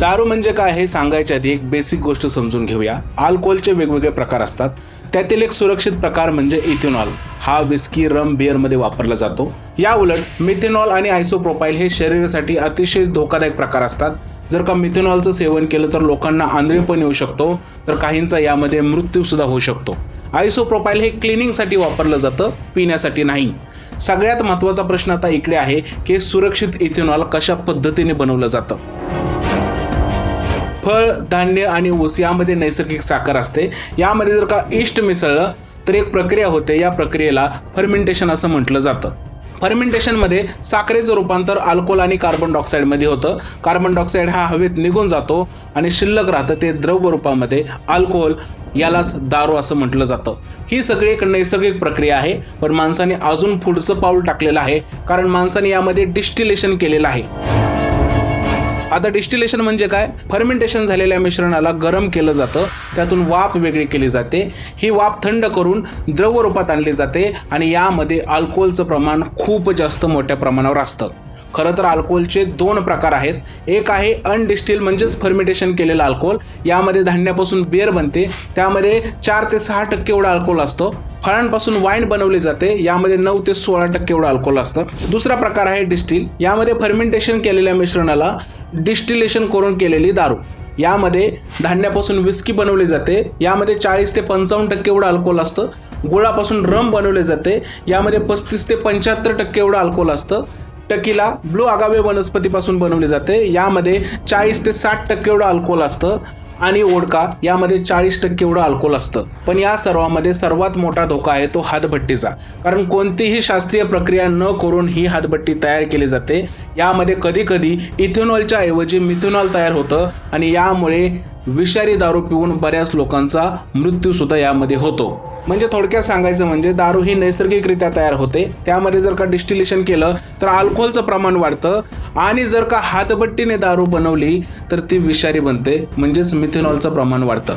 दारू म्हणजे काय हे सांगायच्या आधी एक बेसिक गोष्ट समजून घेऊया. अल्कोहोलचे वेगवेगळे प्रकार असतात. त्यातील एक सुरक्षित प्रकार म्हणजे इथेनॉल. हा विस्की, रम, बिअरमध्ये वापरला जातो. या उलट मिथेनॉल आणि आयसोप्रोपाइल हे शरीरासाठी अतिशय धोकादायक प्रकार असतात. जर का मिथेनॉलचं सेवन केलं तर लोकांना आंधळेपण येऊ शकतो, तर काहींचा यामध्ये मृत्यू सुद्धा होऊ शकतो. आयसोप्रोपाइल हे क्लिनिंगसाठी वापरलं जातं, पिण्यासाठी नाही. सगळ्यात महत्त्वाचा प्रश्न आता इकडे आहे की सुरक्षित इथेनॉल कशा पद्धतीने बनवलं जातं. फळ, धान्य आणि ऊस यामध्ये नैसर्गिक साखर असते. यामध्ये जर का इष्ट मिसळलं तर एक प्रक्रिया होते. या प्रक्रियेला फर्मेंटेशन असं म्हटलं जातं. फर्मेंटेशनमध्ये साखरेचं रूपांतर अल्कोहोल आणि कार्बन डायऑक्साईडमध्ये होतं. कार्बन डायऑक्साईड हा हवेत निघून जातो आणि शिल्लक राहतं ते द्रव रूपामध्ये अल्कोहोल, यालाच दारू असं म्हटलं जातं. ही सगळी एक नैसर्गिक प्रक्रिया आहे, पण माणसाने अजून पुढचं पाऊल टाकलेलं आहे, कारण माणसाने यामध्ये डिस्टिलेशन केलेलं आहे. आता डिस्टिलेशन म्हणजे काय? फर्मेंटेशन झालेल्या मिश्रणाला गरम केलं जातं, त्यातून वाफ वेगळी केली जाते. ही वाफ थंड करून द्रव रूपात आणली जाते आणि यामध्ये अल्कोहोलचं प्रमाण खूप जास्त मोठ्या प्रमाणावर असतं. खरं तर अल्कोहोलचे दोन प्रकार आहेत. एक आहे अनडिस्टिल म्हणजेच फर्मेंटेशन केलेलं अल्कोहोल. यामध्ये धान्यापासून बिअर बनते, त्यामध्ये 4 ते 6% एवढं अल्कोहोल असतं. फळांपासून वाईन बनवले जाते, यामध्ये 9 ते 16% एवढं अल्कोहोल असतं. दुसरा प्रकार आहे डिस्टिल. यामध्ये फर्मेंटेशन केलेल्या मिश्रणाला डिस्टिलेशन करून केलेली दारू. यामध्ये धान्यापासून विस्की बनवली जाते, यामध्ये 40 ते 55% एवढं अल्कोहोल असतं. गुळापासून रम बनवले जाते, यामध्ये 35 ते 75% एवढं अल्कोहोल असतं. टकीला ब्लू अगावे वनस्पतीपासून बनवले जाते, यामध्ये 40 ते 60% एवढं अल्कोहोल असतं. आणि वोडका यामध्ये 40% एवढं अल्कोहोल असतं. पण या सर्वांमध्ये सर्वात मोठा धोका आहे तो हातभट्टीचा, कारण कोणतीही शास्त्रीय प्रक्रिया न करून ही हातभट्टी तयार केली जाते. यामध्ये कधी कधी इथेनॉलच्या ऐवजी मिथेनॉल तयार होतं आणि यामुळे विषारी दारू पिऊन बऱ्याच लोकांचा मृत्यू सुद्धा यामध्ये होतो. म्हणजे थोडक्यात सांगायचं म्हणजे दारू ही नैसर्गिकरित्या तयार होते, त्यामध्ये जर का डिस्टिलेशन केलं तर अल्कोहोलचं प्रमाण वाढतं आणि जर का हातभट्टीने दारू बनवली तर ती विषारी बनते, म्हणजेच मिथेनॉलचं प्रमाण वाढतं.